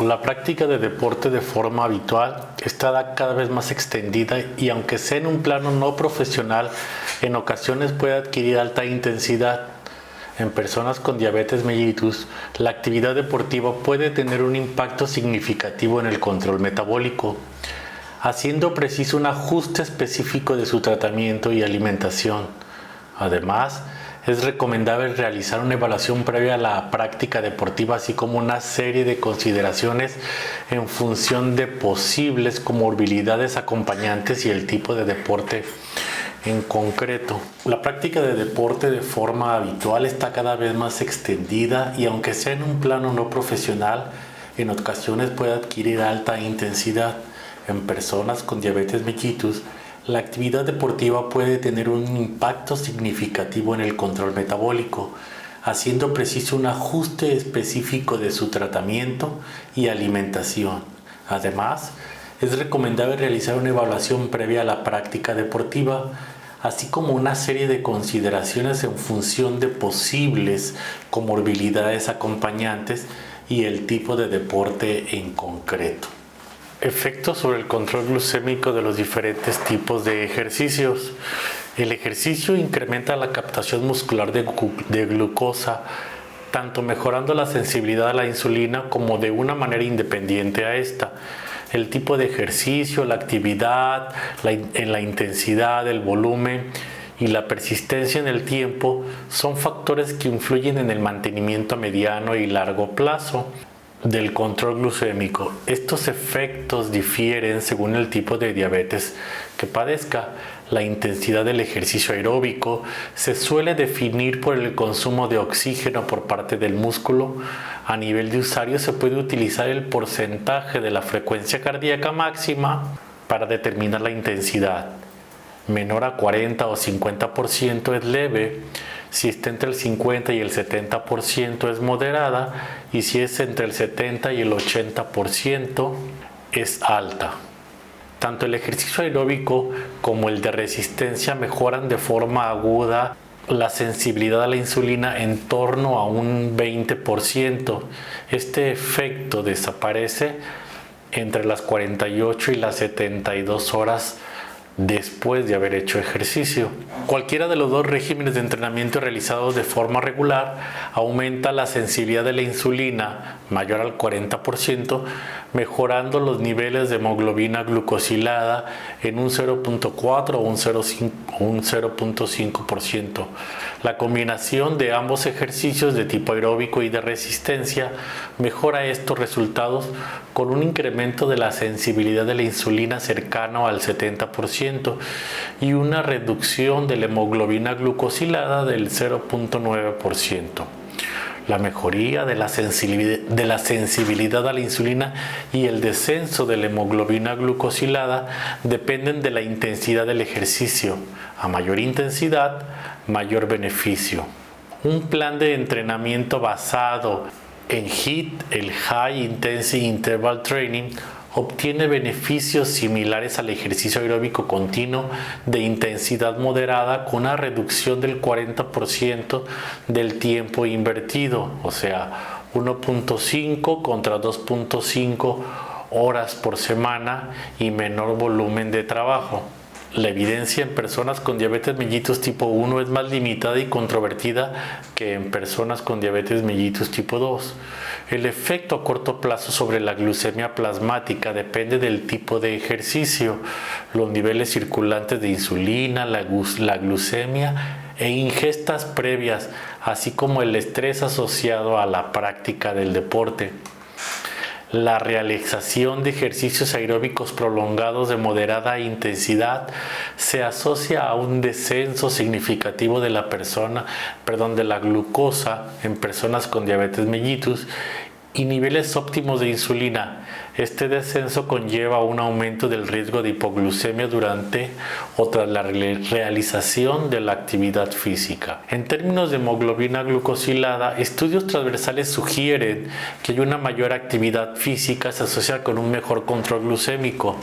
La práctica de deporte de forma habitual está cada vez más extendida y aunque sea en un plano no profesional, en ocasiones puede adquirir alta intensidad. En personas con diabetes mellitus, la actividad deportiva puede tener un impacto significativo en el control metabólico, haciendo preciso un ajuste específico de su tratamiento y alimentación. Además, es recomendable realizar una evaluación previa a la práctica deportiva, así como una serie de consideraciones en función de posibles comorbilidades acompañantes y el tipo de deporte en concreto. La práctica de deporte de forma habitual está cada vez más extendida y aunque sea en un plano no profesional, en ocasiones puede adquirir alta intensidad. En personas con diabetes mellitus, la actividad deportiva puede tener un impacto significativo en el control metabólico, haciendo preciso un ajuste específico de su tratamiento y alimentación. Además, es recomendable realizar una evaluación previa a la práctica deportiva, así como una serie de consideraciones en función de posibles comorbilidades acompañantes y el tipo de deporte en concreto. Efectos sobre el control glucémico de los diferentes tipos de ejercicios. El ejercicio incrementa la captación muscular de glucosa, tanto mejorando la sensibilidad a la insulina como de una manera independiente a esta. El tipo de ejercicio, la actividad, la intensidad, el volumen y la persistencia en el tiempo son factores que influyen en el mantenimiento a mediano y largo plazo del control glucémico. Estos efectos difieren según el tipo de diabetes que padezca. La intensidad del ejercicio aeróbico se suele definir por el consumo de oxígeno por parte del músculo. A nivel de usuario se puede utilizar el porcentaje de la frecuencia cardíaca máxima para determinar la intensidad. Menor a 40 o 50% es leve, si está entre el 50 y el 70% es moderada y si es entre el 70 y el 80% es alta. Tanto el ejercicio aeróbico como el de resistencia mejoran de forma aguda la sensibilidad a la insulina en torno a un 20%. Este efecto desaparece entre las 48 y las 72 horas después de haber hecho ejercicio. Cualquiera de los dos regímenes de entrenamiento realizados de forma regular aumenta la sensibilidad de la insulina mayor al 40%, mejorando los niveles de hemoglobina glucosilada en un 0.4 o un 0.5%. La combinación de ambos ejercicios de tipo aeróbico y de resistencia mejora estos resultados con un incremento de la sensibilidad de la insulina cercano al 70% y una reducción de la hemoglobina glucosilada del 0.9%. La mejoría de la sensibilidad a la insulina y el descenso de la hemoglobina glucosilada dependen de la intensidad del ejercicio. A mayor intensidad, mayor beneficio. Un plan de entrenamiento basado en HIIT, el High Intensity Interval Training, obtiene beneficios similares al ejercicio aeróbico continuo de intensidad moderada con una reducción del 40% del tiempo invertido, o sea, 1.5 contra 2.5 horas por semana y menor volumen de trabajo. La evidencia en personas con diabetes mellitus tipo 1 es más limitada y controvertida que en personas con diabetes mellitus tipo 2. El efecto a corto plazo sobre la glucemia plasmática depende del tipo de ejercicio, los niveles circulantes de insulina, la glucemia e ingestas previas, así como el estrés asociado a la práctica del deporte. La realización de ejercicios aeróbicos prolongados de moderada intensidad se asocia a un descenso significativo de la glucosa en personas con diabetes mellitus y niveles óptimos de insulina. Este descenso conlleva un aumento del riesgo de hipoglucemia durante o tras la realización de la actividad física. En términos de hemoglobina glucosilada, estudios transversales sugieren que hay una mayor actividad física se asocia con un mejor control glucémico.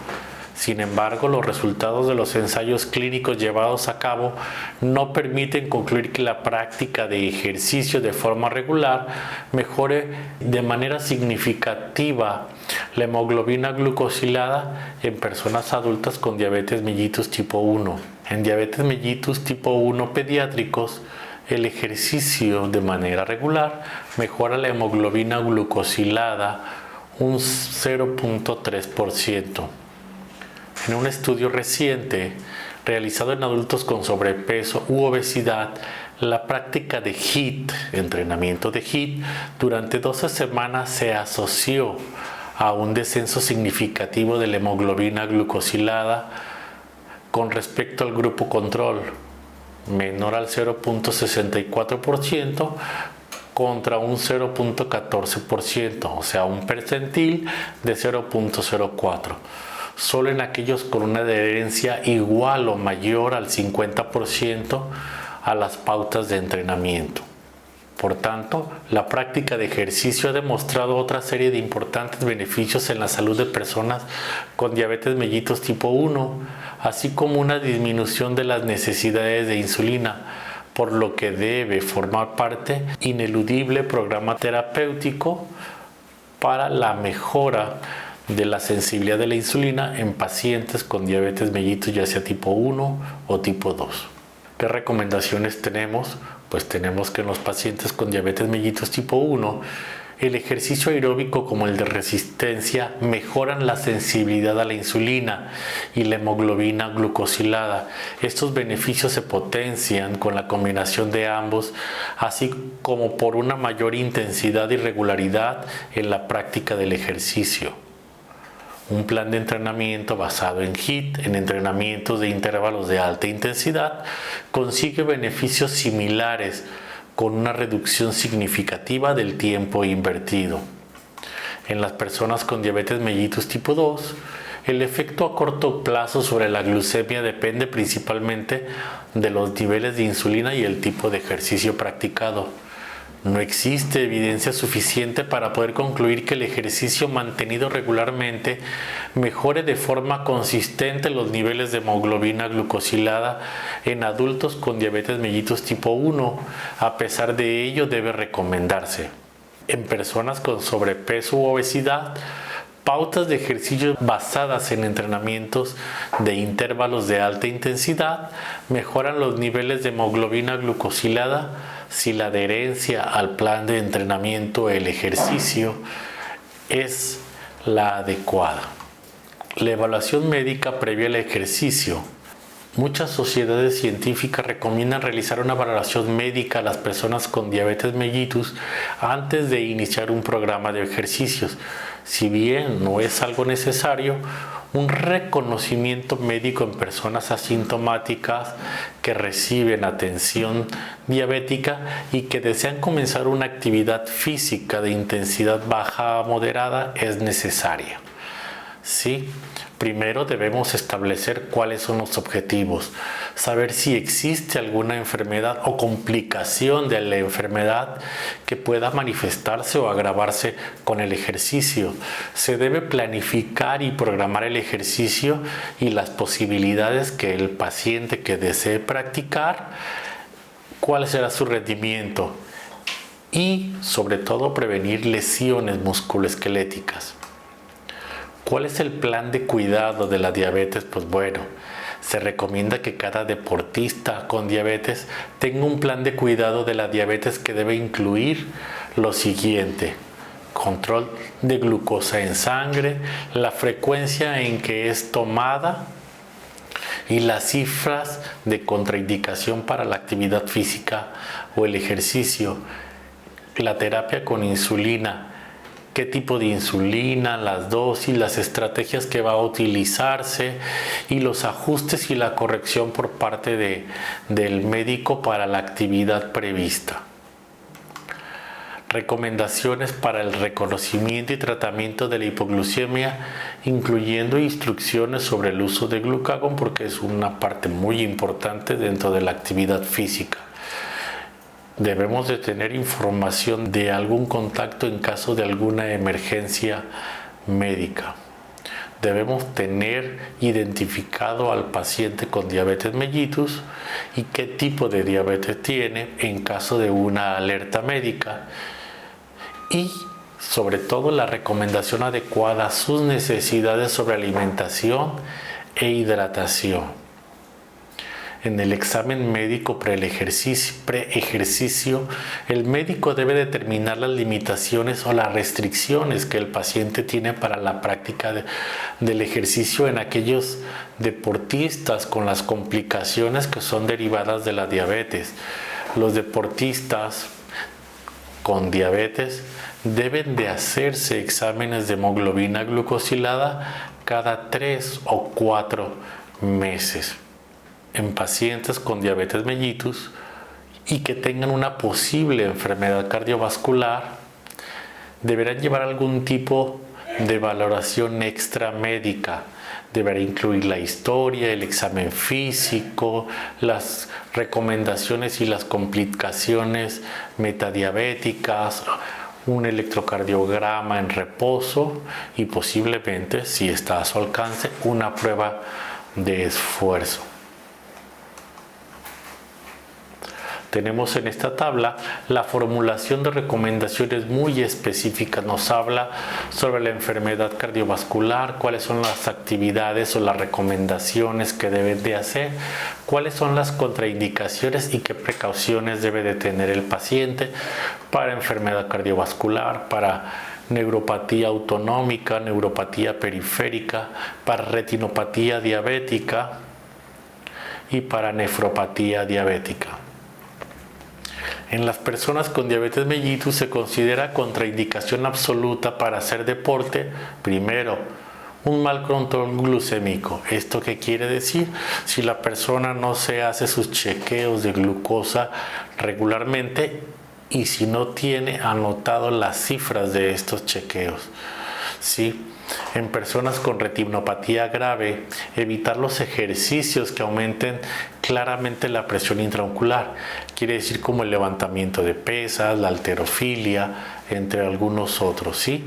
Sin embargo, los resultados de los ensayos clínicos llevados a cabo no permiten concluir que la práctica de ejercicio de forma regular mejore de manera significativa la hemoglobina glucosilada en personas adultas con diabetes mellitus tipo 1. En diabetes mellitus tipo 1 pediátricos, el ejercicio de manera regular mejora la hemoglobina glucosilada un 0.3%. En un estudio reciente realizado en adultos con sobrepeso u obesidad, la práctica de HIIT, entrenamiento de HIIT, durante 12 semanas se asoció a un descenso significativo de la hemoglobina glucosilada con respecto al grupo control, menor al 0.64% contra un 0.14%, o sea, un percentil de 0.04%. Solo en aquellos con una adherencia igual o mayor al 50% a las pautas de entrenamiento. Por tanto, la práctica de ejercicio ha demostrado otra serie de importantes beneficios en la salud de personas con diabetes mellitus tipo 1, así como una disminución de las necesidades de insulina, por lo que debe formar parte ineludible programa terapéutico para la mejora de la sensibilidad de la insulina en pacientes con diabetes mellitus, ya sea tipo 1 o tipo 2. ¿Qué recomendaciones tenemos? Pues tenemos que en los pacientes con diabetes mellitus tipo 1, el ejercicio aeróbico como el de resistencia mejoran la sensibilidad a la insulina y la hemoglobina glucosilada. Estos beneficios se potencian con la combinación de ambos, así como por una mayor intensidad y regularidad en la práctica del ejercicio. Un plan de entrenamiento basado en HIIT, en entrenamientos de intervalos de alta intensidad, consigue beneficios similares con una reducción significativa del tiempo invertido. En las personas con diabetes mellitus tipo 2, el efecto a corto plazo sobre la glucemia depende principalmente de los niveles de insulina y el tipo de ejercicio practicado. No existe evidencia suficiente para poder concluir que el ejercicio mantenido regularmente mejore de forma consistente los niveles de hemoglobina glucosilada en adultos con diabetes mellitus tipo 1. A pesar de ello, debe recomendarse. En personas con sobrepeso u obesidad, pautas de ejercicio basadas en entrenamientos de intervalos de alta intensidad mejoran los niveles de hemoglobina glucosilada si la adherencia al plan de entrenamiento, el ejercicio, es la adecuada. La evaluación médica previa al ejercicio. Muchas sociedades científicas recomiendan realizar una valoración médica a las personas con diabetes mellitus antes de iniciar un programa de ejercicios. Si bien no es algo necesario, un reconocimiento médico en personas asintomáticas que reciben atención diabética y que desean comenzar una actividad física de intensidad baja a moderada es necesaria. ¿Sí? Primero debemos establecer cuáles son los objetivos, saber si existe alguna enfermedad o complicación de la enfermedad que pueda manifestarse o agravarse con el ejercicio. Se debe planificar y programar el ejercicio y las posibilidades que el paciente que desee practicar, cuál será su rendimiento y sobre todo prevenir lesiones musculoesqueléticas. ¿Cuál es el plan de cuidado de la diabetes? Pues bueno, se recomienda que cada deportista con diabetes tenga un plan de cuidado de la diabetes que debe incluir lo siguiente: control de glucosa en sangre, la frecuencia en que es tomada y las cifras de contraindicación para la actividad física o el ejercicio, la terapia con insulina, qué tipo de insulina, las dosis, las estrategias que va a utilizarse y los ajustes y la corrección por parte del médico para la actividad prevista. Recomendaciones para el reconocimiento y tratamiento de la hipoglucemia, incluyendo instrucciones sobre el uso de glucagón, porque es una parte muy importante dentro de la actividad física. Debemos de tener información de algún contacto en caso de alguna emergencia médica. debemos tener identificado al paciente con diabetes mellitus y qué tipo de diabetes tiene en caso de una alerta médica, y sobre todo la recomendación adecuada a sus necesidades sobre alimentación e hidratación. En el examen médico pre-ejercicio, el médico debe determinar las limitaciones o las restricciones que el paciente tiene para la práctica del ejercicio en aquellos deportistas con las complicaciones que son derivadas de la diabetes. Los deportistas con diabetes deben de hacerse exámenes de hemoglobina glucosilada cada 3 o 4 meses. En pacientes con diabetes mellitus y que tengan una posible enfermedad cardiovascular, deberán llevar algún tipo de valoración extramédica. Deberá incluir la historia, el examen físico, las recomendaciones y las complicaciones metadiabéticas, un electrocardiograma en reposo y posiblemente, si está a su alcance, una prueba de esfuerzo. Tenemos en esta tabla la formulación de recomendaciones muy específicas. Nos habla sobre la enfermedad cardiovascular, cuáles son las actividades o las recomendaciones que deben de hacer, cuáles son las contraindicaciones y qué precauciones debe de tener el paciente para enfermedad cardiovascular, para neuropatía autonómica, neuropatía periférica, para retinopatía diabética y para nefropatía diabética. En las personas con diabetes mellitus se considera contraindicación absoluta para hacer deporte, primero, un mal control glucémico. ¿Esto qué quiere decir? Si la persona no se hace sus chequeos de glucosa regularmente y si no tiene anotado las cifras de estos chequeos, ¿sí? En personas con retinopatía grave, evitar los ejercicios que aumenten claramente la presión intraocular, quiere decir como el levantamiento de pesas, la halterofilia, entre algunos otros, ¿sí?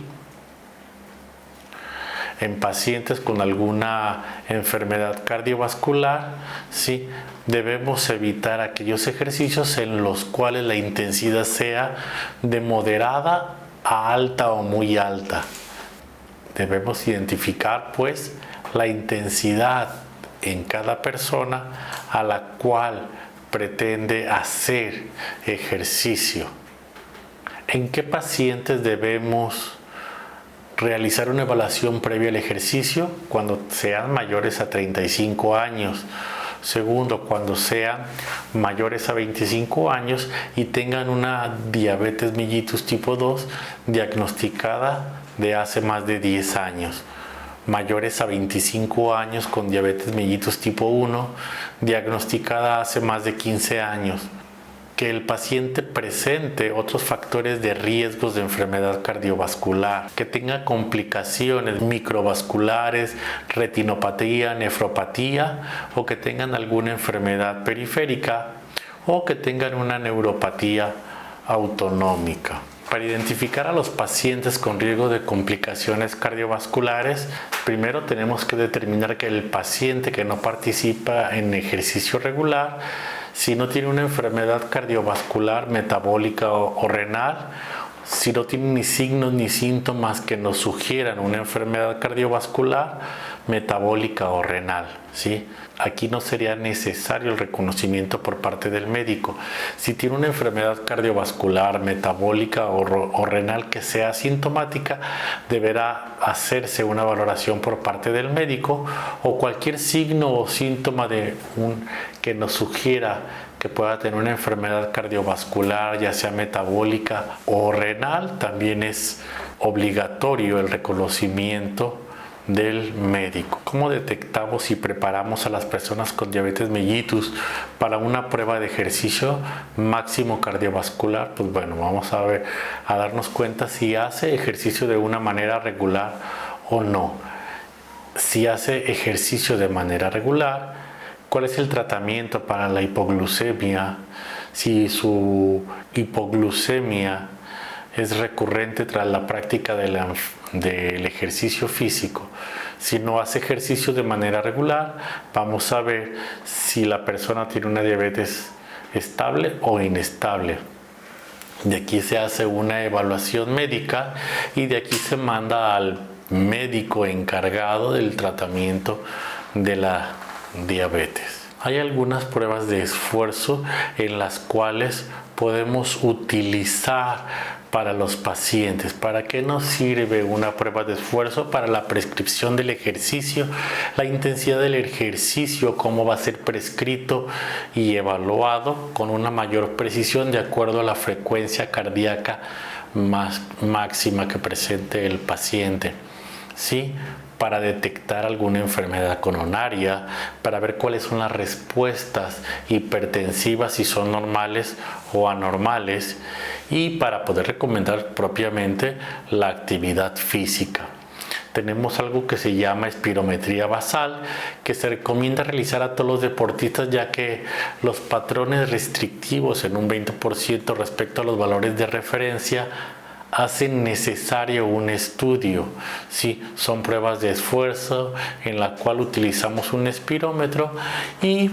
En pacientes con alguna enfermedad cardiovascular, ¿sí?, debemos evitar aquellos ejercicios en los cuales la intensidad sea de moderada a alta o muy alta. Debemos identificar pues la intensidad en cada persona a la cual pretende hacer ejercicio. ¿En qué pacientes debemos realizar una evaluación previa al ejercicio? Cuando sean mayores a 35 años. Segundo, cuando sean mayores a 25 años y tengan una diabetes mellitus tipo 2 diagnosticada de hace más de 10 años. Mayores a 25 años con diabetes mellitus tipo 1 diagnosticada hace más de 15 años. Que el paciente presente otros factores de riesgos de enfermedad cardiovascular, que tenga complicaciones microvasculares, retinopatía, nefropatía, o que tengan alguna enfermedad periférica, o que tengan una neuropatía autonómica. Para identificar a los pacientes con riesgo de complicaciones cardiovasculares, primero tenemos que determinar que el paciente que no participa en ejercicio regular, si no tiene una enfermedad cardiovascular, metabólica o renal, si no tiene ni signos ni síntomas que nos sugieran una enfermedad cardiovascular, metabólica o renal, ¿sí? Aquí no sería necesario el reconocimiento por parte del médico. Si tiene una enfermedad cardiovascular, metabólica o renal que sea asintomática, deberá hacerse una valoración por parte del médico, o cualquier signo o síntoma que nos sugiera que pueda tener una enfermedad cardiovascular, ya sea metabólica o renal, también es obligatorio el reconocimiento del médico. ¿Cómo detectamos y preparamos a las personas con diabetes mellitus para una prueba de ejercicio máximo cardiovascular? Pues bueno, vamos a darnos cuenta si hace ejercicio de una manera regular o no. Si hace ejercicio de manera regular, ¿cuál es el tratamiento para la hipoglucemia? Si su hipoglucemia es recurrente tras la práctica del ejercicio físico, Si no hace ejercicio de manera regular, vamos a ver si la persona tiene una diabetes estable o inestable. De aquí se hace una evaluación médica y de aquí se manda al médico encargado del tratamiento de la diabetes. Hay algunas pruebas de esfuerzo en las cuales podemos utilizar para los pacientes. ¿Para qué nos sirve una prueba de esfuerzo? Para la prescripción del ejercicio, la intensidad del ejercicio, cómo va a ser prescrito y evaluado con una mayor precisión de acuerdo a la frecuencia cardíaca máxima que presente el paciente. ¿Sí? Para detectar alguna enfermedad coronaria, para ver cuáles son las respuestas hipertensivas, si son normales o anormales, y para poder recomendar propiamente la actividad física. Tenemos algo que se llama espirometría basal, que se recomienda realizar a todos los deportistas, ya que los patrones restrictivos en un 20% respecto a los valores de referencia hacen necesario un estudio. Sí, son pruebas de esfuerzo en la cual utilizamos un espirómetro y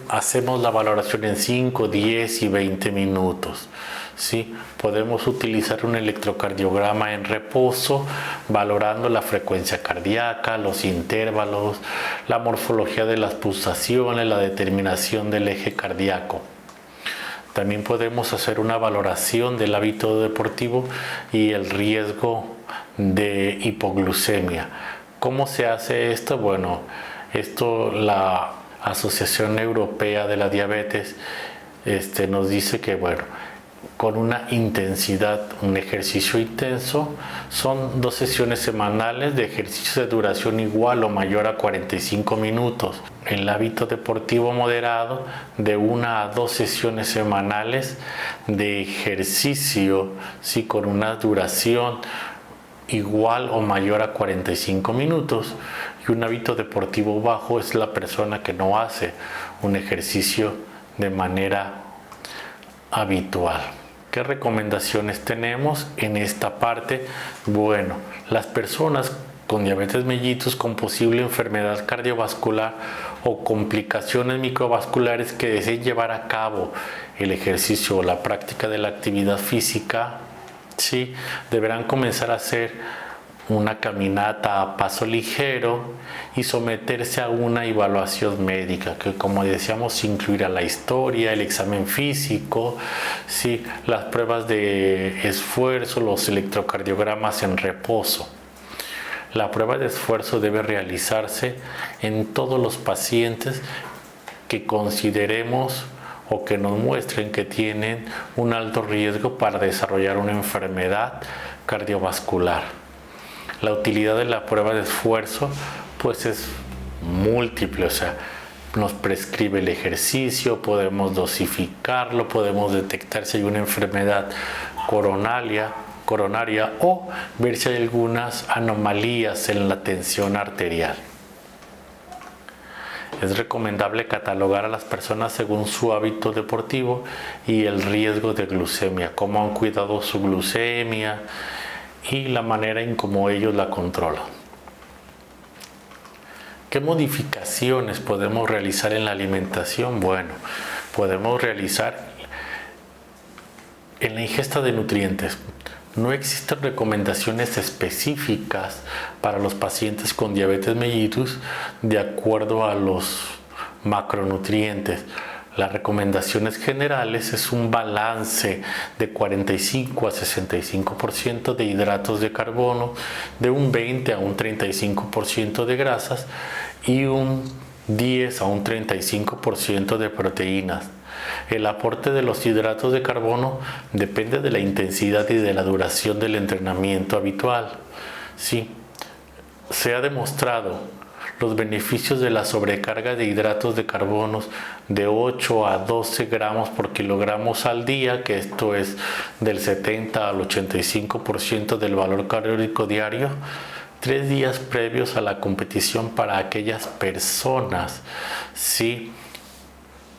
hacemos la valoración en 5, 10 y 20 minutos. ¿Sí? Podemos utilizar un electrocardiograma en reposo, valorando la frecuencia cardíaca, los intervalos, la morfología de las pulsaciones, la determinación del eje cardíaco. También podemos hacer una valoración del hábito deportivo y el riesgo de hipoglucemia. ¿Cómo se hace esto? Bueno, la Asociación Europea de la Diabetes nos dice que, bueno, con una intensidad, un ejercicio intenso, son 2 sesiones semanales de ejercicios de duración igual o mayor a 45 minutos. El hábito deportivo moderado, de 1 a 2 sesiones semanales de ejercicio, sí, con una duración igual o mayor a 45 minutos. Y un hábito deportivo bajo es la persona que no hace un ejercicio de manera habitual. ¿Qué recomendaciones tenemos en esta parte? Bueno, las personas con diabetes mellitus con posible enfermedad cardiovascular o complicaciones microvasculares que deseen llevar a cabo el ejercicio o la práctica de la actividad física, ¿sí?, deberán comenzar a hacer una caminata a paso ligero y someterse a una evaluación médica que, como decíamos, incluirá la historia, el examen físico, ¿sí?, las pruebas de esfuerzo, los electrocardiogramas en reposo. La prueba de esfuerzo debe realizarse en todos los pacientes que consideremos o que nos muestren que tienen un alto riesgo para desarrollar una enfermedad cardiovascular. La utilidad de la prueba de esfuerzo pues es múltiple, o sea, nos prescribe el ejercicio, podemos dosificarlo, podemos detectar si hay una enfermedad coronaria o ver si hay algunas anomalías en la tensión arterial. Es recomendable catalogar a las personas según su hábito deportivo y el riesgo de glucemia, cómo han cuidado su glucemia y la manera en cómo ellos la controlan. ¿Qué modificaciones podemos realizar en la alimentación? Bueno, podemos realizar en la ingesta de nutrientes. No existen recomendaciones específicas para los pacientes con diabetes mellitus de acuerdo a los macronutrientes. Las recomendaciones generales es un balance de 45 a 65% de hidratos de carbono, de un 20 a un 35% de grasas y un 10 a un 35% de proteínas. El aporte de los hidratos de carbono depende de la intensidad y de la duración del entrenamiento habitual. Sí, se ha demostrado los beneficios de la sobrecarga de hidratos de carbono de 8 a 12 gramos por kilogramos al día, que esto es del 70 al 85% del valor calórico diario, 3 días previos a la competición para aquellas personas, ¿sí?,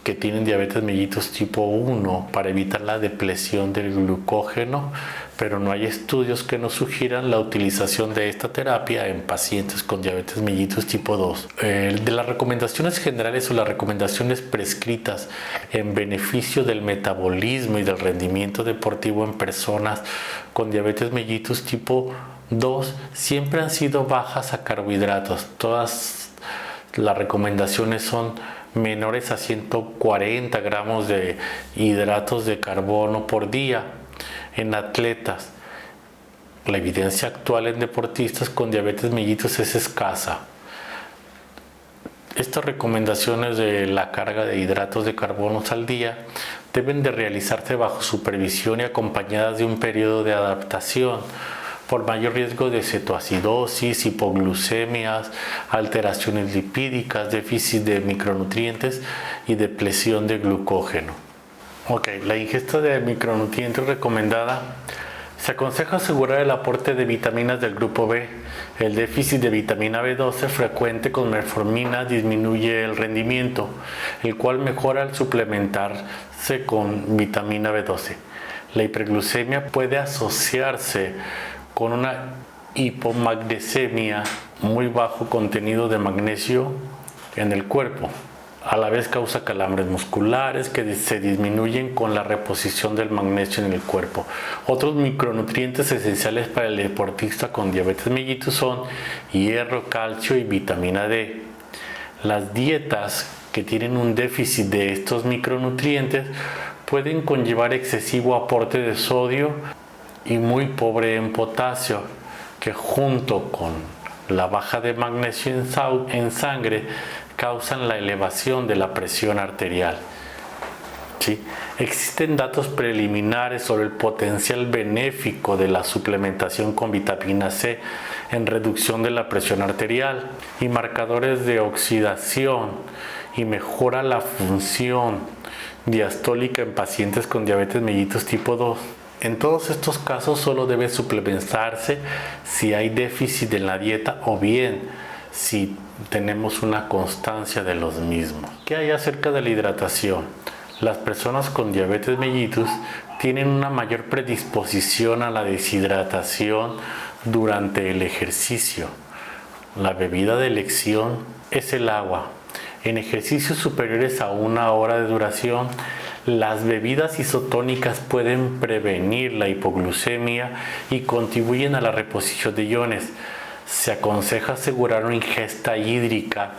que tienen diabetes mellitus tipo 1 para evitar la depleción del glucógeno, pero no hay estudios que nos sugieran la utilización de esta terapia en pacientes con diabetes mellitus tipo 2. De las recomendaciones generales o las recomendaciones prescritas en beneficio del metabolismo y del rendimiento deportivo en personas con diabetes mellitus tipo 2 siempre han sido bajas a carbohidratos. Todas las recomendaciones son menores a 140 gramos de hidratos de carbono por día en atletas. La evidencia actual en deportistas con diabetes mellitus es escasa. Estas recomendaciones de la carga de hidratos de carbono al día deben de realizarse bajo supervisión y acompañadas de un periodo de adaptación por mayor riesgo de cetoacidosis, hipoglucemias, alteraciones lipídicas, déficit de micronutrientes y depleción de glucógeno. La ingesta de micronutrientes recomendada. Se aconseja asegurar el aporte de vitaminas del grupo B. El déficit de vitamina B12 frecuente con metformina disminuye el rendimiento, el cual mejora al suplementarse con vitamina B12. La hiperglucemia puede asociarse con una hipomagnesemia, muy bajo contenido de magnesio en el cuerpo. A la vez causa calambres musculares que se disminuyen con la reposición del magnesio en el cuerpo. Otros micronutrientes esenciales para el deportista con diabetes mellitus son hierro, calcio y vitamina D. Las dietas que tienen un déficit de estos micronutrientes pueden conllevar excesivo aporte de sodio y muy pobre en potasio, que junto con la baja de magnesio en sangre causan la elevación de la presión arterial. ¿Sí? Existen datos preliminares sobre el potencial benéfico de la suplementación con vitamina C en reducción de la presión arterial y marcadores de oxidación, y mejora la función diastólica en pacientes con diabetes mellitus tipo 2. En todos estos casos solo debe suplementarse si hay déficit en la dieta o bien si tenemos una constancia de los mismos. ¿Qué hay acerca de la hidratación? Las personas con diabetes mellitus tienen una mayor predisposición a la deshidratación durante el ejercicio. La bebida de elección es el agua. En ejercicios superiores a 1 hora de duración, las bebidas isotónicas pueden prevenir la hipoglucemia y contribuyen a la reposición de iones. Se aconseja asegurar una ingesta hídrica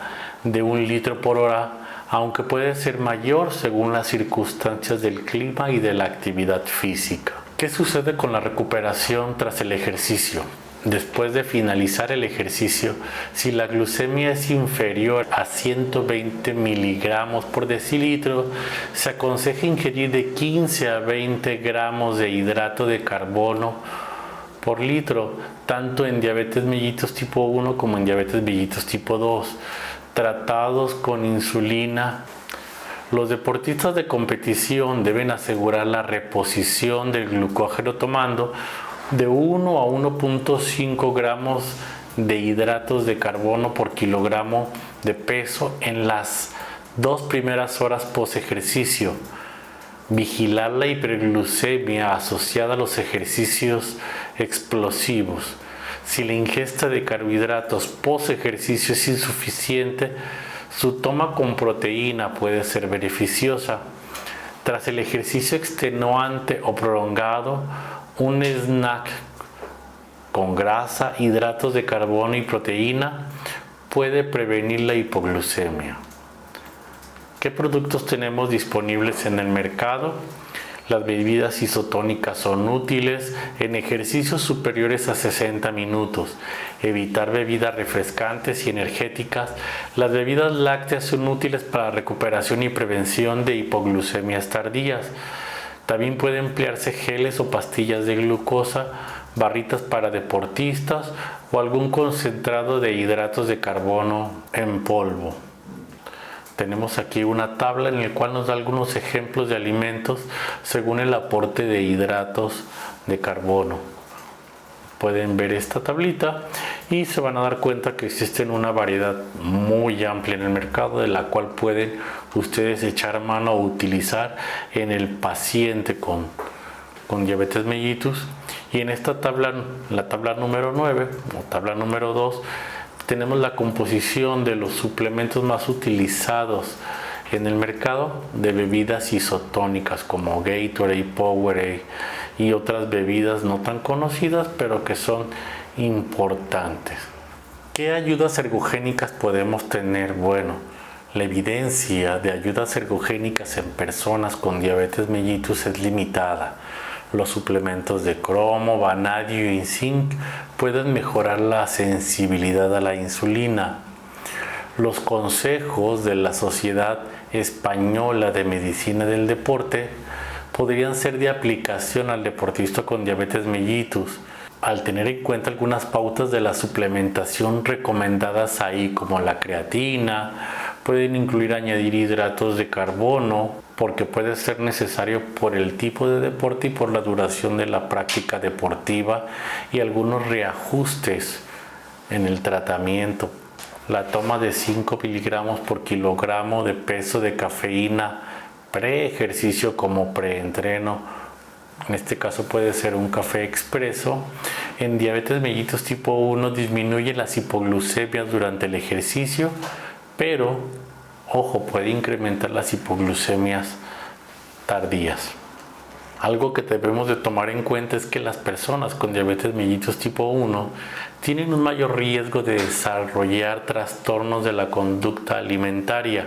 de 1 litro por hora, aunque puede ser mayor según las circunstancias del clima y de la actividad física. ¿Qué sucede con la recuperación tras el ejercicio? Después de finalizar el ejercicio, si la glucemia es inferior a 120 miligramos por decilitro, se aconseja ingerir de 15 a 20 gramos de hidrato de carbono por litro, tanto en diabetes mellitus tipo 1 como en diabetes mellitus tipo 2, tratados con insulina. Los deportistas de competición deben asegurar la reposición del glucógeno tomando de 1 a 1.5 gramos de hidratos de carbono por kilogramo de peso en las 2 primeras horas post ejercicio. Vigilar la hiperglucemia asociada a los ejercicios explosivos. Si la ingesta de carbohidratos post ejercicio es insuficiente, su toma con proteína puede ser beneficiosa. Tras el ejercicio extenuante o prolongado, un snack con grasa, hidratos de carbono y proteína puede prevenir la hipoglucemia. ¿Qué productos tenemos disponibles en el mercado? Las bebidas isotónicas son útiles en ejercicios superiores a 60 minutos. Evitar bebidas refrescantes y energéticas. Las bebidas lácteas son útiles para la recuperación y prevención de hipoglucemias tardías. También pueden emplearse geles o pastillas de glucosa, barritas para deportistas o algún concentrado de hidratos de carbono en polvo. Tenemos aquí una tabla en la cual nos da algunos ejemplos de alimentos según el aporte de hidratos de carbono pueden ver esta tablita y se van a dar cuenta que existen una variedad muy amplia en el mercado, de la cual pueden ustedes echar mano o utilizar en el paciente con diabetes mellitus. Y en esta tabla, la tabla número 9 o tabla número 2, tenemos la composición de los suplementos más utilizados en el mercado de bebidas isotónicas como Gatorade, Powerade y otras bebidas no tan conocidas, pero que son importantes. ¿Qué ayudas ergogénicas podemos tener? Bueno, la evidencia de ayudas ergogénicas en personas con diabetes mellitus es limitada. Los suplementos de cromo, vanadio y zinc pueden mejorar la sensibilidad a la insulina. Los consejos de la Sociedad Española de Medicina del Deporte podrían ser de aplicación al deportista con diabetes mellitus, al tener en cuenta algunas pautas de la suplementación recomendadas ahí, como la creatina. Pueden incluir añadir hidratos de carbono, porque puede ser necesario por el tipo de deporte y por la duración de la práctica deportiva, y algunos reajustes en el tratamiento. La toma de 5 miligramos por kilogramo de peso de cafeína pre-ejercicio como preentreno, en este caso puede ser un café expreso, en diabetes mellitus tipo 1 disminuye las hipoglucemias durante el ejercicio, pero ojo, puede incrementar las hipoglucemias tardías. Algo que debemos de tomar en cuenta es que las personas con diabetes mellitus tipo 1 tienen un mayor riesgo de desarrollar trastornos de la conducta alimentaria,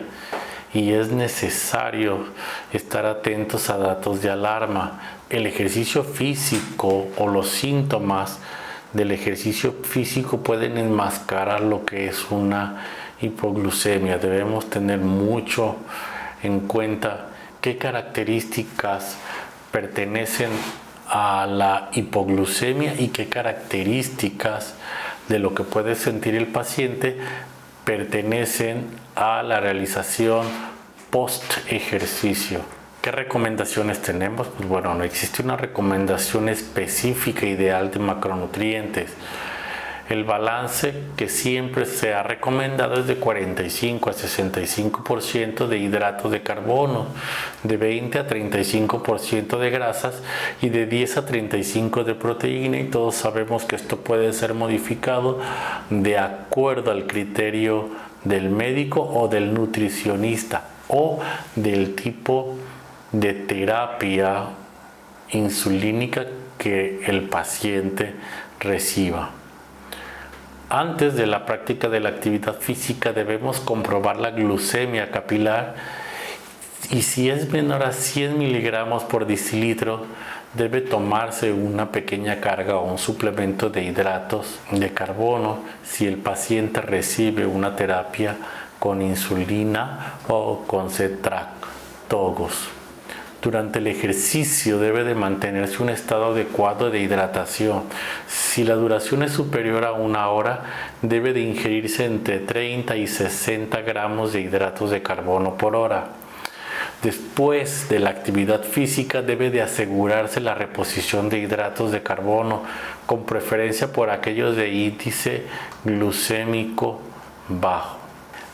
y es necesario estar atentos a datos de alarma. El ejercicio físico o los síntomas del ejercicio físico pueden enmascarar lo que es una hipoglucemia. Debemos tener mucho en cuenta qué características pertenecen a la hipoglucemia y qué características de lo que puede sentir el paciente pertenecen a la realización post ejercicio. ¿Qué recomendaciones tenemos? Pues bueno, no existe una recomendación específica ideal de macronutrientes. El balance que siempre se ha recomendado es de 45 a 65% de hidratos de carbono, de 20 a 35% de grasas y de 10 a 35% de proteína, y todos sabemos que esto puede ser modificado de acuerdo al criterio del médico o del nutricionista o del tipo de terapia insulínica que el paciente reciba. Antes de la práctica de la actividad física debemos comprobar la glucemia capilar, y si es menor a 100 miligramos por decilitro debe tomarse una pequeña carga o un suplemento de hidratos de carbono si el paciente recibe una terapia con insulina o con cetractogos. Durante el ejercicio debe de mantenerse un estado adecuado de hidratación. Si la duración es superior a 1 hora, debe de ingerirse entre 30 y 60 gramos de hidratos de carbono por hora. Después de la actividad física debe de asegurarse la reposición de hidratos de carbono, con preferencia por aquellos de índice glucémico bajo.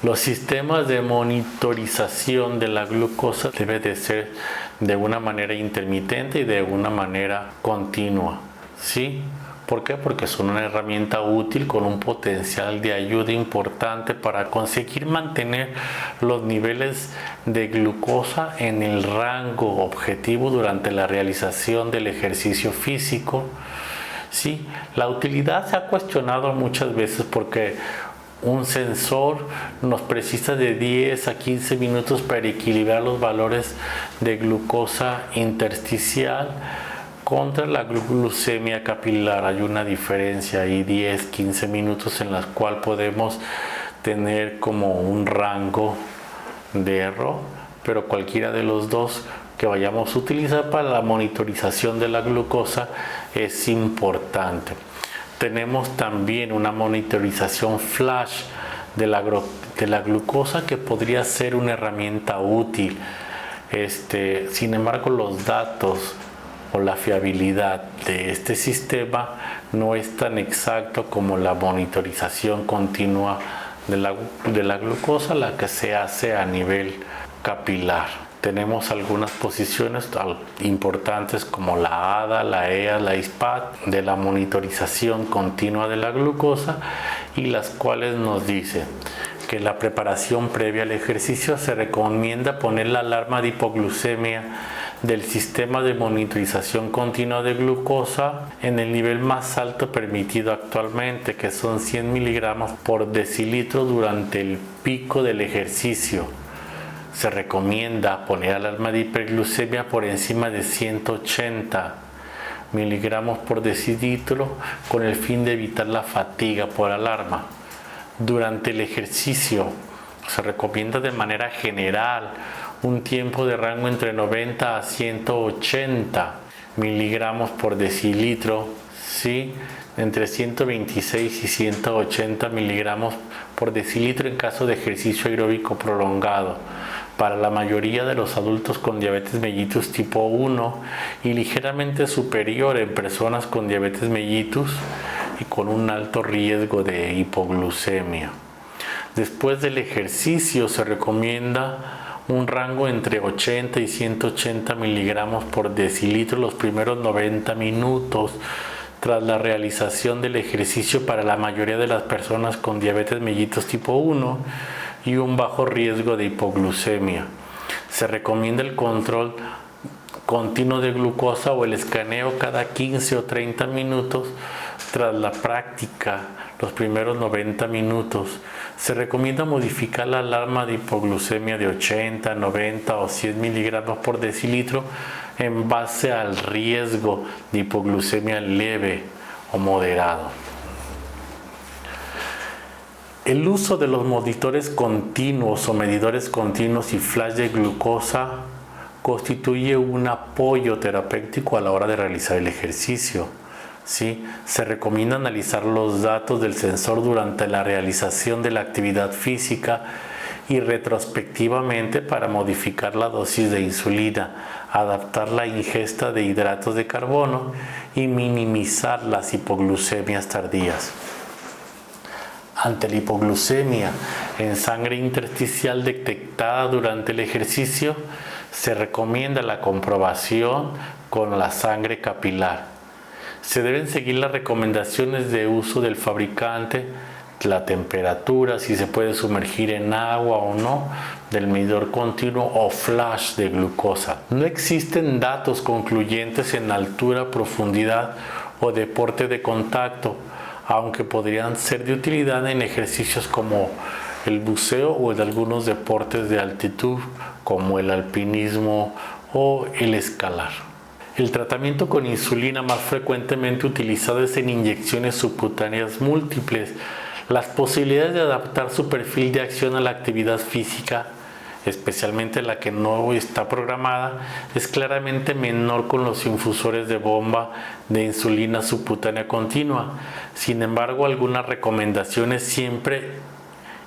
Los sistemas de monitorización de la glucosa deben de ser de una manera intermitente y de una manera continua, ¿sí? ¿Por qué? Porque son una herramienta útil con un potencial de ayuda importante para conseguir mantener los niveles de glucosa en el rango objetivo durante la realización del ejercicio físico, ¿sí? La utilidad se ha cuestionado muchas veces porque un sensor nos precisa de 10 a 15 minutos para equilibrar los valores de glucosa intersticial contra la glucemia capilar. Hay una diferencia ahí, 10-15 minutos, en las cuales podemos tener como un rango de error, pero cualquiera de los dos que vayamos a utilizar para la monitorización de la glucosa es importante. Tenemos también una monitorización flash de la glucosa, que podría ser una herramienta útil. Sin embargo, los datos o la fiabilidad de este sistema no es tan exacto como la monitorización continua de la glucosa, la que se hace a nivel capilar. Tenemos algunas posiciones importantes como la ADA, la EA, la ISPAT de la monitorización continua de la glucosa, y las cuales nos dicen que la preparación previa al ejercicio se recomienda poner la alarma de hipoglucemia del sistema de monitorización continua de glucosa en el nivel más alto permitido actualmente, que son 100 miligramos por decilitro durante el pico del ejercicio. Se recomienda poner alarma de hiperglucemia por encima de 180 miligramos por decilitro con el fin de evitar la fatiga por alarma. Durante el ejercicio se recomienda de manera general un tiempo de rango entre 90 a 180 miligramos por decilitro, ¿sí? Entre 126 y 180 miligramos por decilitro en caso de ejercicio aeróbico prolongado para la mayoría de los adultos con diabetes mellitus tipo 1 y ligeramente superior en personas con diabetes mellitus y con un alto riesgo de hipoglucemia. Después del ejercicio se recomienda un rango entre 80 y 180 miligramos por decilitro los primeros 90 minutos tras la realización del ejercicio para la mayoría de las personas con diabetes mellitus tipo 1 y un bajo riesgo de hipoglucemia. Se recomienda el control continuo de glucosa o el escaneo cada 15 o 30 minutos tras la práctica, los primeros 90 minutos. Se recomienda modificar la alarma de hipoglucemia de 80, 90 o 100 miligramos por decilitro en base al riesgo de hipoglucemia leve o moderado. El uso de los monitores continuos o medidores continuos y flash de glucosa constituye un apoyo terapéutico a la hora de realizar el ejercicio. ¿Sí? Se recomienda analizar los datos del sensor durante la realización de la actividad física y retrospectivamente para modificar la dosis de insulina, adaptar la ingesta de hidratos de carbono y minimizar las hipoglucemias tardías. Ante la hipoglucemia en sangre intersticial detectada durante el ejercicio, se recomienda la comprobación con la sangre capilar. Se deben seguir las recomendaciones de uso del fabricante, la temperatura, si se puede sumergir en agua o no, del medidor continuo o flash de glucosa. No existen datos concluyentes en altura, profundidad o deporte de contacto, aunque podrían ser de utilidad en ejercicios como el buceo o en algunos deportes de altitud como el alpinismo o el escalar. El tratamiento con insulina más frecuentemente utilizado es en inyecciones subcutáneas múltiples. Las posibilidades de adaptar su perfil de acción a la actividad física, especialmente la que no está programada, es claramente menor con los infusores de bomba de insulina subcutánea continua. Sin embargo, algunas recomendaciones siempre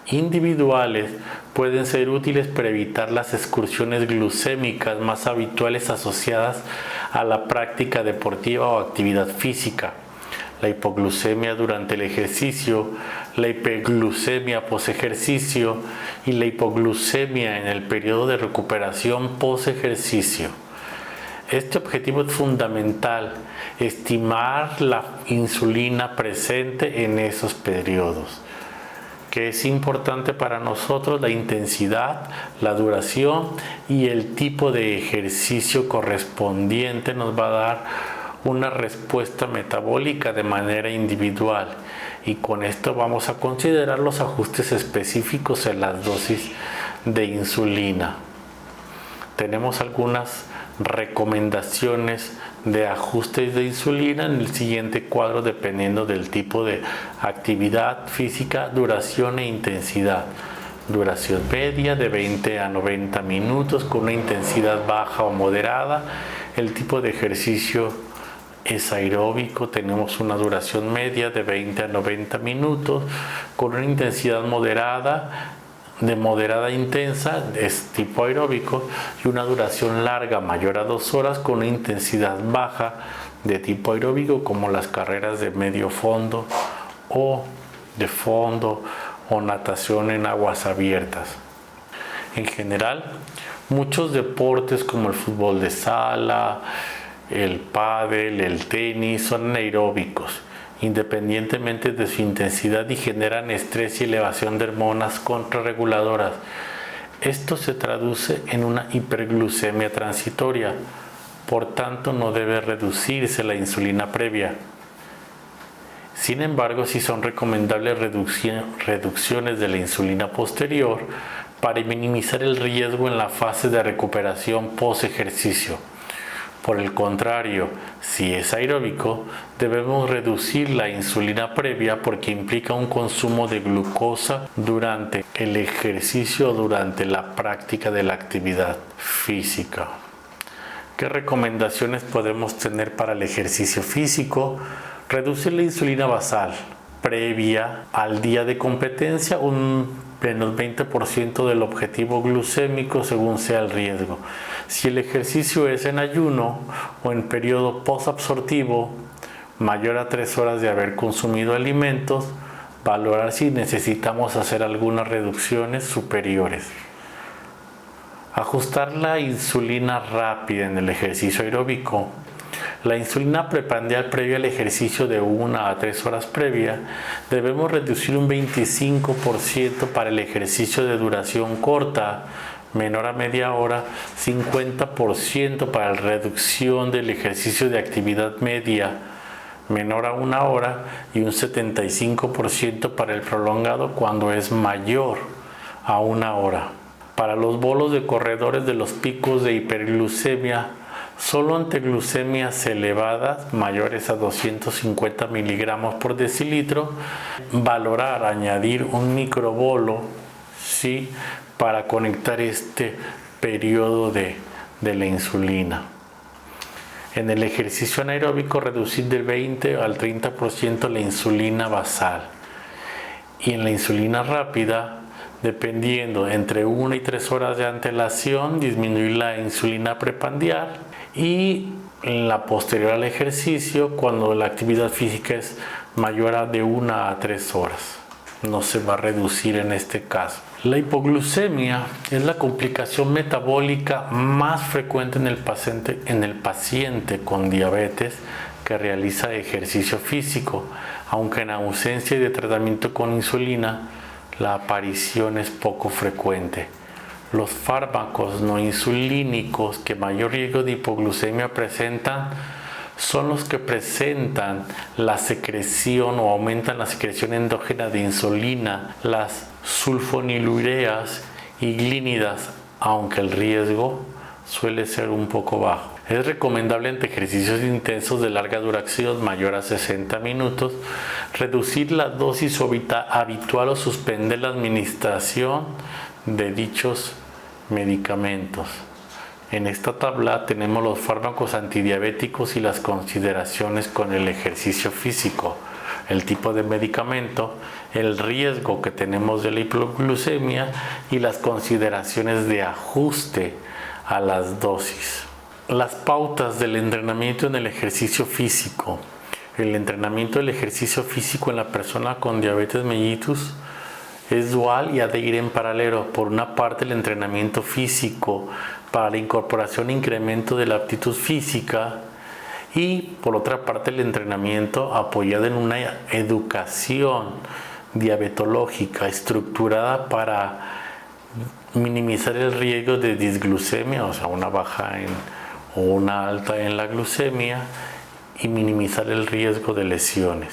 individuales pueden ser útiles para evitar las excursiones glucémicas más habituales asociadas a la práctica deportiva o actividad física. La hipoglucemia durante el ejercicio, la hiperglucemia posejercicio y la hipoglucemia en el periodo de recuperación posejercicio. Este objetivo es fundamental, estimar la insulina presente en esos periodos. Que es importante para nosotros la intensidad, la duración y el tipo de ejercicio correspondiente nos va a dar una respuesta metabólica de manera individual, y con esto vamos a considerar los ajustes específicos en las dosis de insulina. Tenemos algunas recomendaciones de ajustes de insulina en el siguiente cuadro dependiendo del tipo de actividad física, duración e intensidad. Duración media de 20 a 90 minutos con una intensidad baja o moderada. El tipo de ejercicio es aeróbico, tenemos una duración media de 20 a 90 minutos con una intensidad moderada de moderada a intensa es tipo aeróbico y una duración larga mayor a 2 horas con una intensidad baja de tipo aeróbico, como las carreras de medio fondo o de fondo o natación en aguas abiertas. En general, muchos deportes como el fútbol de sala, el pádel, el tenis son anaeróbicos independientemente de su intensidad y generan estrés y elevación de hormonas contrarreguladoras. Esto se traduce en una hiperglucemia transitoria, por tanto no debe reducirse la insulina previa. Sin embargo, sí son recomendables reducciones de la insulina posterior para minimizar el riesgo en la fase de recuperación post ejercicio. Por el contrario, si es aeróbico, debemos reducir la insulina previa porque implica un consumo de glucosa durante el ejercicio o durante la práctica de la actividad física. ¿Qué recomendaciones podemos tener para el ejercicio físico? Reducir la insulina basal previa al día de competencia, un menos 20% del objetivo glucémico según sea el riesgo. Si el ejercicio es en ayuno o en periodo posabsortivo mayor a 3 horas de haber consumido alimentos, valorar si necesitamos hacer algunas reducciones superiores. Ajustar la insulina rápida en el ejercicio aeróbico. La insulina preprandial previa al ejercicio de 1 a 3 horas previa, debemos reducir un 25% para el ejercicio de duración corta, menor a media hora, 50% para la reducción del ejercicio de actividad media, menor a 1 hora, y un 75% para el prolongado cuando es mayor a 1 hora. Para los bolos de corredores de los picos de hiperglucemia, solo ante glucemias elevadas mayores a 250 miligramos por decilitro, valorar añadir un microbolo, ¿sí?, para conectar este periodo de la insulina. En el ejercicio anaeróbico, reducir del 20 al 30% la insulina basal. Y en la insulina rápida, dependiendo entre 1 y 3 horas de antelación, disminuir la insulina preprandial, y en la posterior al ejercicio, cuando la actividad física es mayor a de 1 a 3 horas. No se va a reducir en este caso. La hipoglucemia es la complicación metabólica más frecuente en el paciente con diabetes que realiza ejercicio físico, aunque en ausencia de tratamiento con insulina, la aparición es poco frecuente. Los fármacos no insulínicos que mayor riesgo de hipoglucemia presentan son los que presentan la secreción o aumentan la secreción endógena de insulina, las sulfonilureas y glínidas, aunque el riesgo suele ser un poco bajo. Es recomendable ante ejercicios intensos de larga duración mayor a 60 minutos, reducir la dosis habitual o suspender la administración de dichos medicamentos. En esta tabla tenemos los fármacos antidiabéticos y las consideraciones con el ejercicio físico, el tipo de medicamento, el riesgo que tenemos de la hipoglucemia y las consideraciones de ajuste a las dosis. Las pautas del entrenamiento en el ejercicio físico. El entrenamiento del ejercicio físico en la persona con diabetes mellitus es dual y ha de ir en paralelo. Por una parte, el entrenamiento físico para la incorporación e incremento de la aptitud física, y por otra parte el entrenamiento apoyado en una educación diabetológica estructurada para minimizar el riesgo de disglucemia, o sea, una baja o una alta en la glucemia, y minimizar el riesgo de lesiones.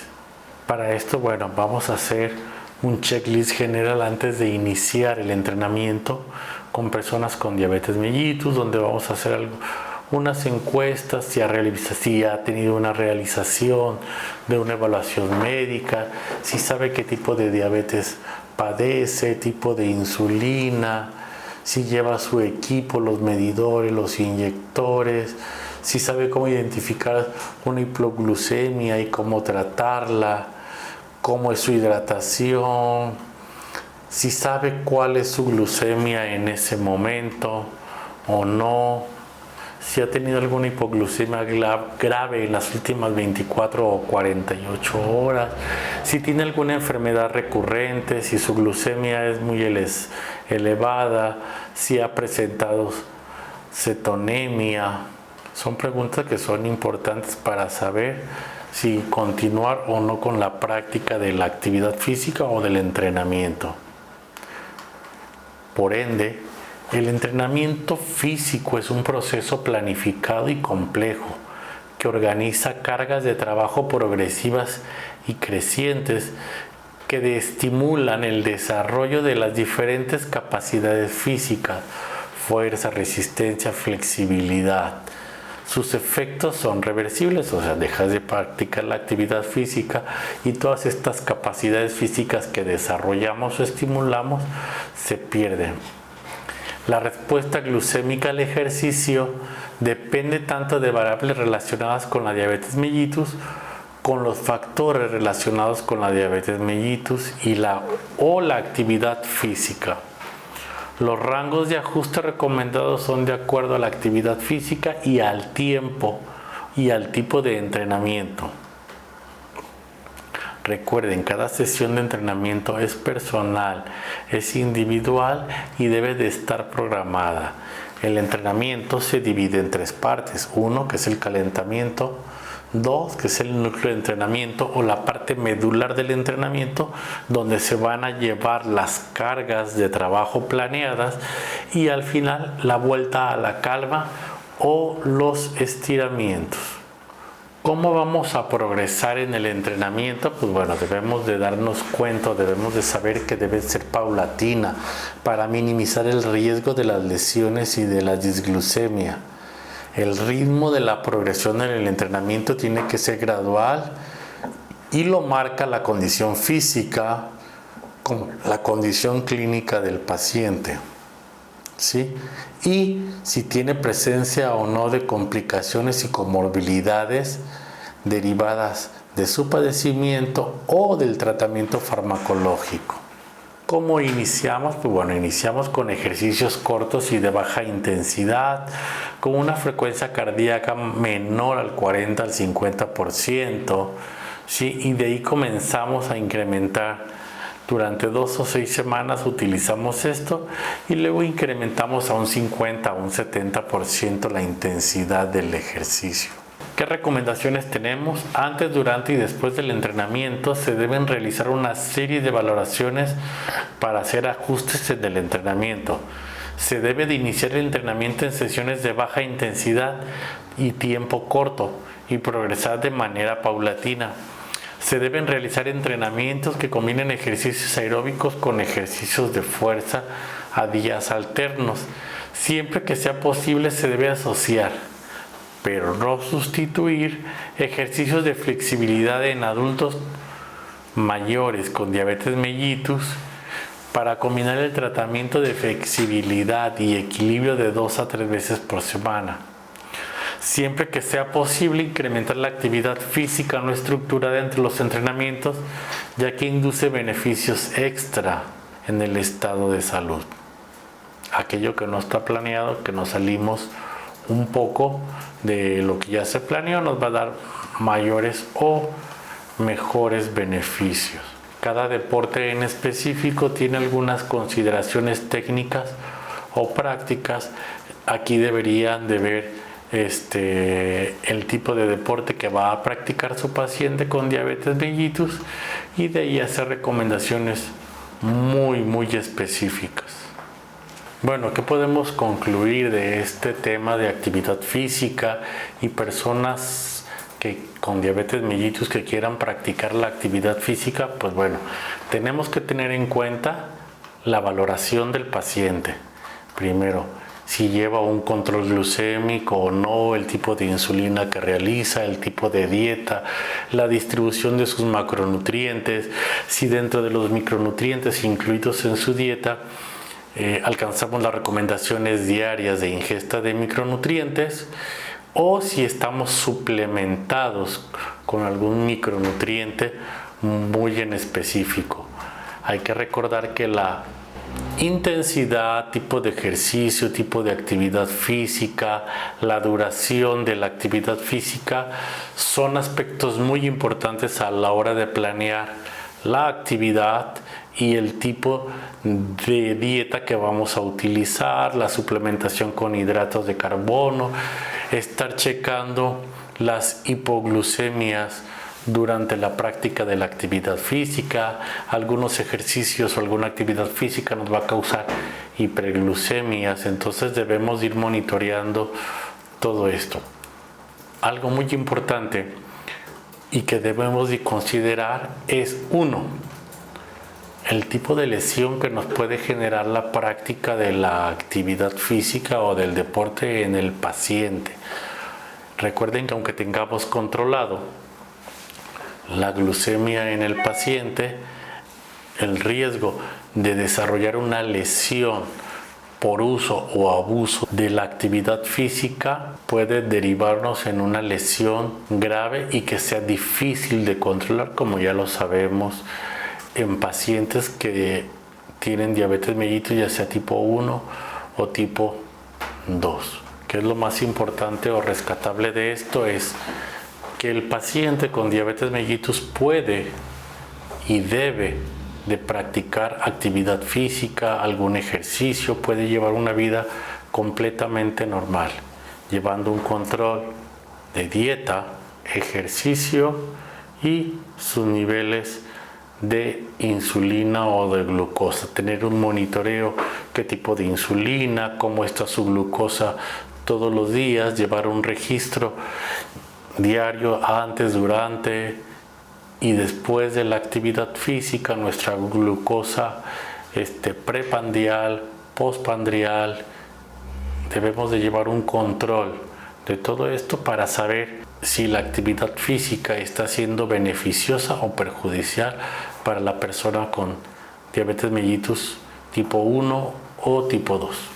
Para esto, bueno, vamos a hacer un checklist general antes de iniciar el entrenamiento con personas con diabetes mellitus, donde vamos a hacer unas encuestas, si ha tenido una realización de una evaluación médica, si sabe qué tipo de diabetes padece, tipo de insulina, si lleva su equipo, los medidores, los inyectores, si sabe cómo identificar una hipoglucemia y cómo tratarla, cómo es su hidratación, si sabe cuál es su glucemia en ese momento o no, si ha tenido alguna hipoglucemia grave en las últimas 24 o 48 horas, si tiene alguna enfermedad recurrente, si su glucemia es muy elevada, si ha presentado cetonemia. Son preguntas que son importantes para saber si continuar o no con la práctica de la actividad física o del entrenamiento. Por ende, el entrenamiento físico es un proceso planificado y complejo que organiza cargas de trabajo progresivas y crecientes que estimulan el desarrollo de las diferentes capacidades físicas, fuerza, resistencia, flexibilidad. Sus efectos son reversibles, o sea, dejas de practicar la actividad física y todas estas capacidades físicas que desarrollamos o estimulamos se pierden. La respuesta glucémica al ejercicio depende tanto de variables relacionadas con la diabetes mellitus, con los factores relacionados con la diabetes mellitus o la actividad física. Los rangos de ajuste recomendados son de acuerdo a la actividad física y al tiempo y al tipo de entrenamiento. Recuerden, cada sesión de entrenamiento es personal, es individual y debe de estar programada. El entrenamiento se divide en 3 partes. 1, que es el calentamiento. 2, que es el núcleo de entrenamiento o la parte medular del entrenamiento, donde se van a llevar las cargas de trabajo planeadas, y al final la vuelta a la calma o los estiramientos. ¿Cómo vamos a progresar en el entrenamiento? Pues bueno, debemos de darnos cuenta, debemos de saber que debe ser paulatina para minimizar el riesgo de las lesiones y de la disglucemia. El ritmo de la progresión en el entrenamiento tiene que ser gradual y lo marca la condición física con la condición clínica del paciente, ¿sí? Y si tiene presencia o no de complicaciones y comorbilidades derivadas de su padecimiento o del tratamiento farmacológico. ¿Cómo iniciamos? Pues bueno, iniciamos con ejercicios cortos y de baja intensidad, con una frecuencia cardíaca menor al 40 al 50%, ¿sí? Y de ahí comenzamos a incrementar. Durante 2 o 6 semanas utilizamos esto y luego incrementamos a un 50 o un 70% la intensidad del ejercicio. ¿Qué recomendaciones tenemos? Antes, durante y después del entrenamiento se deben realizar una serie de valoraciones para hacer ajustes en el entrenamiento. Se debe de iniciar el entrenamiento en sesiones de baja intensidad y tiempo corto y progresar de manera paulatina. Se deben realizar entrenamientos que combinen ejercicios aeróbicos con ejercicios de fuerza a días alternos. Siempre que sea posible se debe asociar, pero no sustituir, ejercicios de flexibilidad en adultos mayores con diabetes mellitus para combinar el tratamiento de flexibilidad y equilibrio de 2 a 3 veces por semana. Siempre que sea posible, incrementar la actividad física no estructurada entre los entrenamientos, ya que induce beneficios extra en el estado de salud. Aquello que no está planeado, que nos salimos un poco de lo que ya se planeó, nos va a dar mayores o mejores beneficios. Cada deporte en específico tiene algunas consideraciones técnicas o prácticas. Aquí deberían de ver el tipo de deporte que va a practicar su paciente con diabetes mellitus y de ahí hacer recomendaciones muy específicas. Bueno, ¿qué podemos concluir de este tema de actividad física y personas con diabetes mellitus que quieran practicar la actividad física? Pues bueno, tenemos que tener en cuenta la valoración del paciente. Primero, si lleva un control glucémico o no, el tipo de insulina que realiza, el tipo de dieta, la distribución de sus macronutrientes, si dentro de los micronutrientes incluidos en su dieta alcanzamos las recomendaciones diarias de ingesta de micronutrientes, o si estamos suplementados con algún micronutriente muy en específico. Hay que recordar que la intensidad, tipo de ejercicio, tipo de actividad física, la duración de la actividad física son aspectos muy importantes a la hora de planear la actividad y el tipo de dieta que vamos a utilizar, la suplementación con hidratos de carbono, estar checando las hipoglucemias durante la práctica de la actividad física. Algunos ejercicios o alguna actividad física nos va a causar hiperglucemias, entonces debemos ir monitoreando todo esto. Algo muy importante y que debemos de considerar es el tipo de lesión que nos puede generar la práctica de la actividad física o del deporte en el paciente. Recuerden que aunque tengamos controlado la glucemia en el paciente, el riesgo de desarrollar una lesión por uso o abuso de la actividad física puede derivarnos en una lesión grave y que sea difícil de controlar, como ya lo sabemos en pacientes que tienen diabetes mellitus, ya sea tipo 1 o tipo 2. ¿Qué es lo más importante o rescatable de esto? Es que el paciente con diabetes mellitus puede y debe de practicar actividad física, algún ejercicio, puede llevar una vida completamente normal, llevando un control de dieta, ejercicio y sus niveles de insulina o de glucosa, tener un monitoreo, qué tipo de insulina, cómo está su glucosa todos los días, llevar un registro diario antes, durante y después de la actividad física, nuestra glucosa preprandial, postprandial. Debemos de llevar un control de todo esto para saber si la actividad física está siendo beneficiosa o perjudicial para la persona con diabetes mellitus tipo 1 o tipo 2.